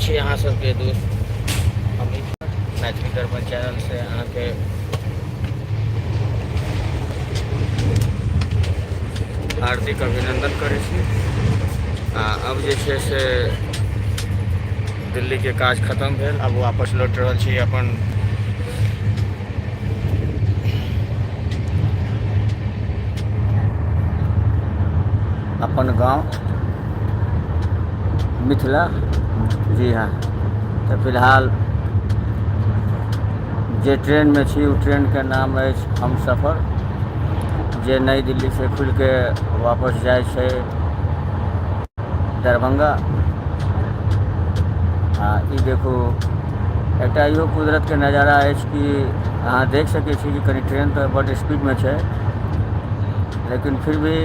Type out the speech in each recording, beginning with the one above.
छी अहाँ सबके दोस्त अमित मैथिली दर्पण चैनल से अहाँ के हार्दिक अभिनंदन करै छी। अब जे छै से दिल्ली के काज खत्म भेल, अब वापस लौट रहल छी अपन गांव मिथिला। जी हाँ, तो फिलहाल जे ट्रेन में छी, ट्रेन के नाम है हमसफर, जे नई दिल्ली से खुल के वापस जाए छे दरभंगा। ई देखू एकटा इहो कुदरत के नज़ारा है कि अहाँ देख सकै छी कि कनी ट्रेन तो बड़ स्पीड में है, लेकिन फिर भी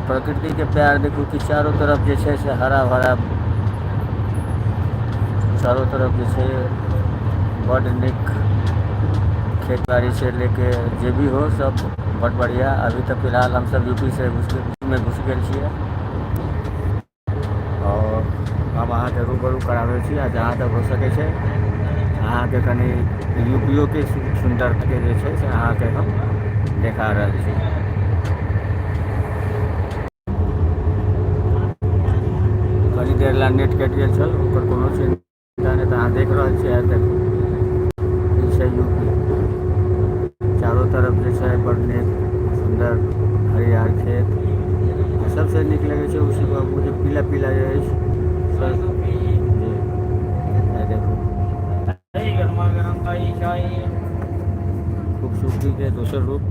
प्रकृति के प्यार देखू कि चारों तरफ जे है से हरा भरा, चारों तरफ जे है बड़ निक खेत बाड़ी से लेके जे भी हो सब बड़ बढ़िया। अभी तो फिलहाल हम सब यूपी से घुस गए छिए और हम अहाँ के रूबरू करावे छी। जहाँ तक हो सके छे अहाँ के कनी यूपीओ के सुंदरता के जे छे से अहाँ के हम देखा रहल छी। कनी देर ला नेट कट गया छल, ओकर कोनो चिंता नहीं। तो अहाँ देख रहल छिए, देखू ई छै यूपी, चारों तरफ जे है बड़ नीक सुंदर हरियर खेत। सबसे निक लगे छे उसी वो जो पीला पीला जो है सब देखो खूबसूरती के दोसर रूप।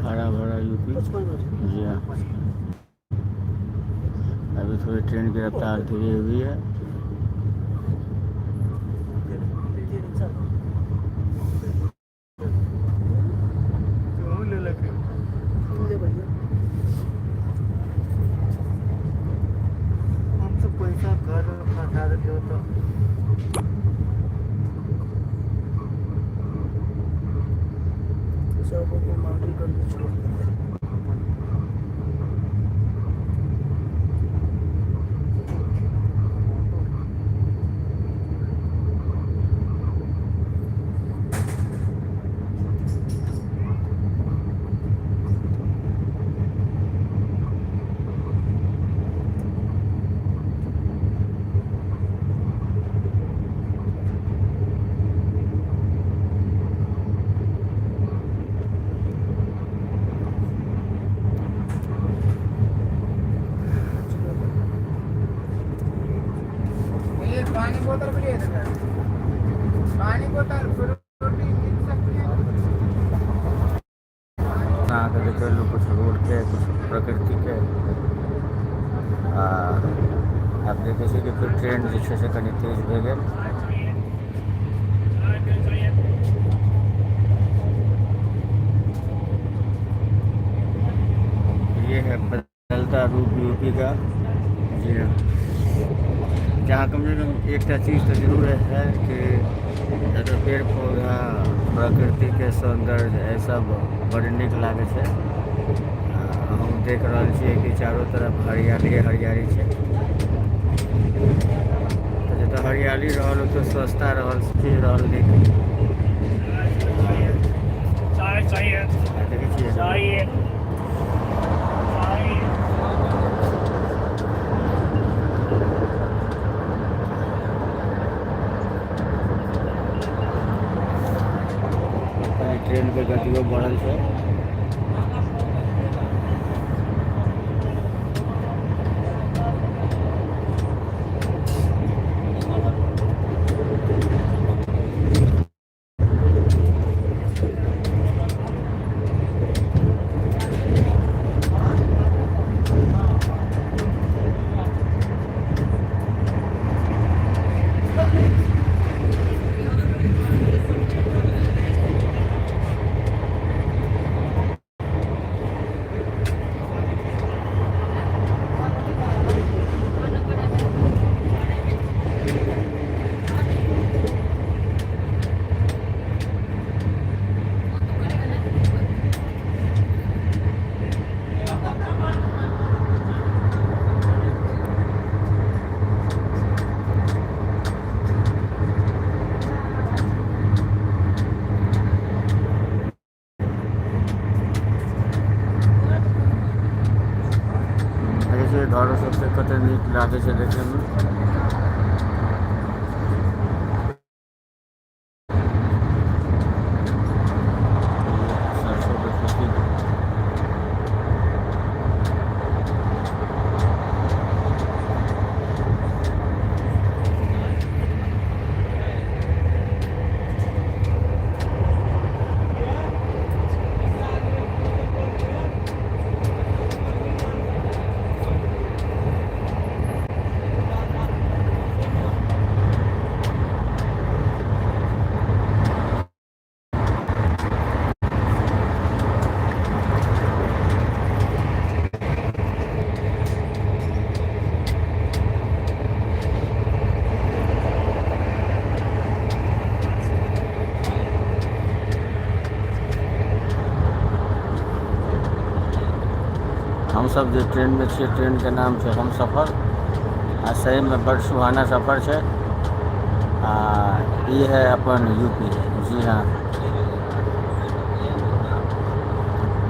हरा भरा यूपी। जी हाँ, अभी थोड़ी ट्रेन की रफ्तार धीरे हुई है। कुछ रोड के कुछ प्रकृति के आप देखे कि फिर ट्रेन जो से कनी तेज भे गेल। ये है बदलता रूप यूपी का। जी हाँ, जहाँ कम से कम एक चीज़ तो जरूर है कि अगर पेड़ पौधा प्रकृति के सौंदर्य ऐसा बड़ निक लागे छे। हम देख रहल छिए कि चारों तरफ हरियाली हरियाली है। तो जब हरियाली रहल तो स्वच्छता रहल, चीज रहल नीक। देखिए ट्रेन के गतियो बढ़ल है। घरों सबसे कते नीक लागे छै देखे में। सरसों के खेती हम सब जो ट्रेन में छे, ट्रेन के नाम है हम सफ़र। आ सही में बड़ सुहाना सफ़र है। ये है अपन यूपी। जी हाँ,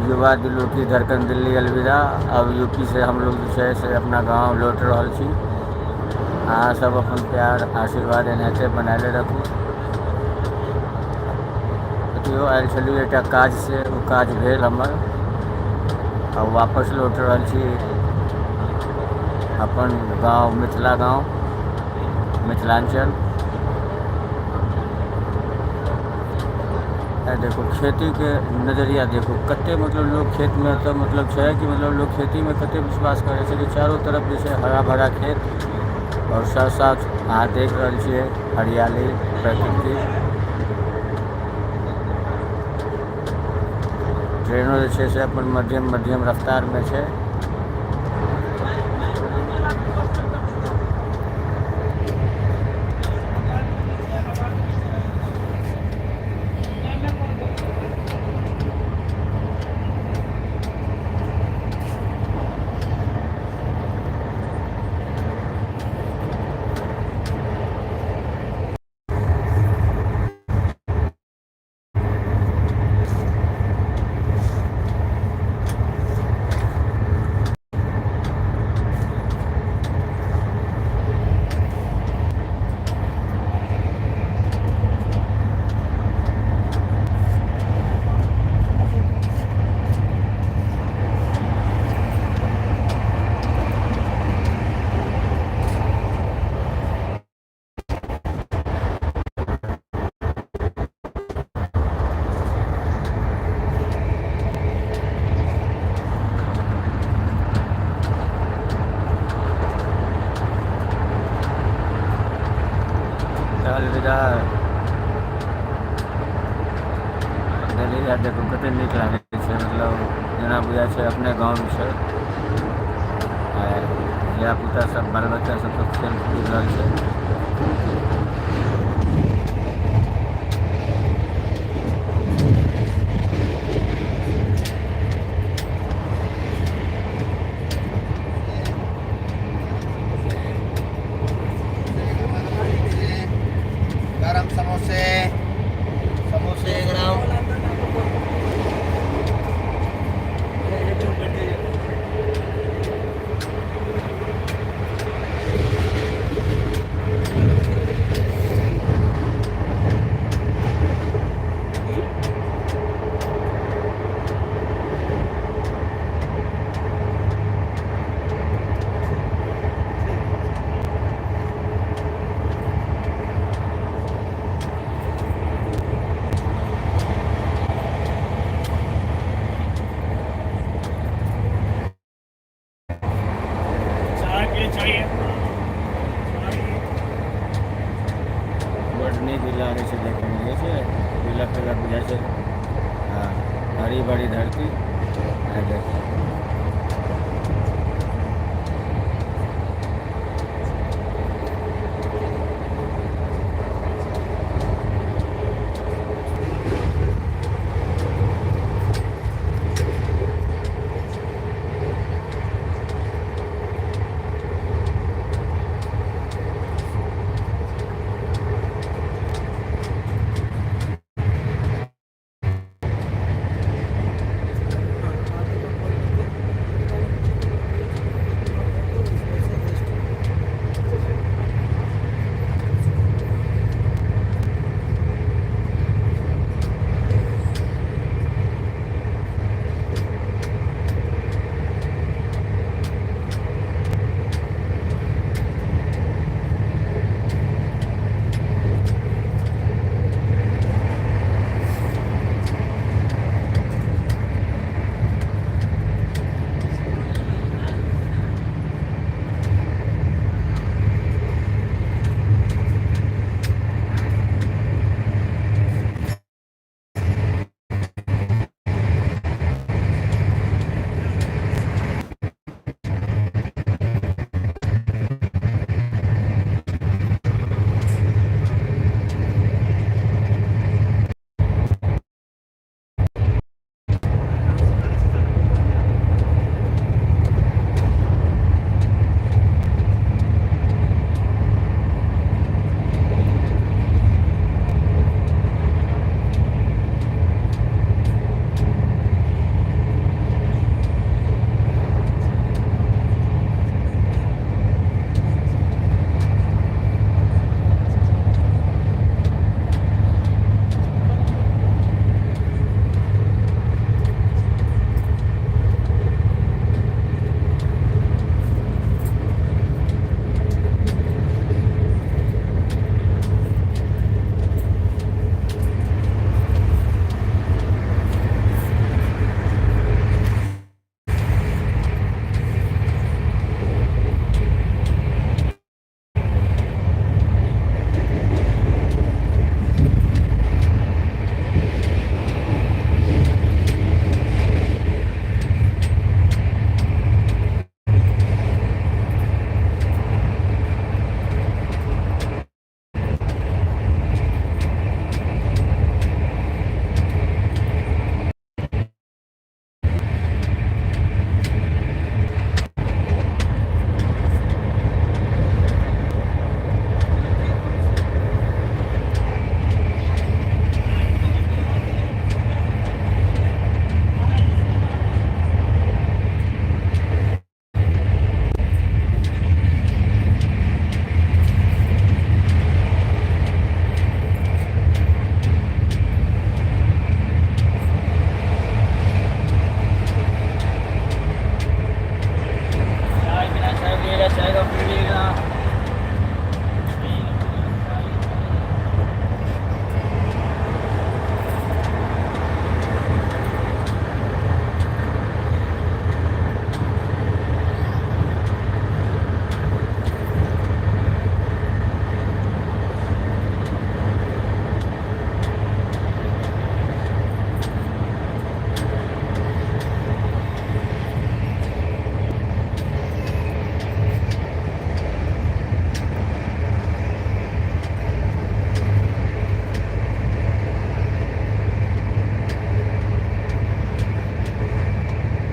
युवा दिलों की धड़कन दिल्ली अलविदा। अब यूपी से हम लोग जो है से अपना गांव लौट रहल छी। अहाँ सब अपन प्यार आशीर्वाद एनाहिते बनाले रखू। एतियो आयल छलियै एकटा काज से, वो काज भेल हमर। अब वापस लौट रहल छी अपन गांव, मिथिला गांव, मिथिलांचल। देखो खेती के नज़रिया देखो, कते मतलब लोग खेत में तो मतलब है कि मतलब लोग खेती में कते विश्वास करे छै कि चारों तरफ जैसे हरा भरा खेत और साथ साथ अहाँ देख रहल छियै हरियाली प्रकृति। ट्रेनों जे छै से अपन मध्यम रफ्तार में छै। अलविदा दिल्ली। यार देखो कते नीक लागे छै, मतलब जेना बुझा छै अपने गाँव छै। धिया पुता सब, बाल बच्चा सब तो खेल कूद रहल छै। गरम समोसे, समोसे गरम। बड़ नीक लागे छै देखे में, जे छै पीला पीला बुझाइ छै। हाँ, हरी भरी धरती। देखो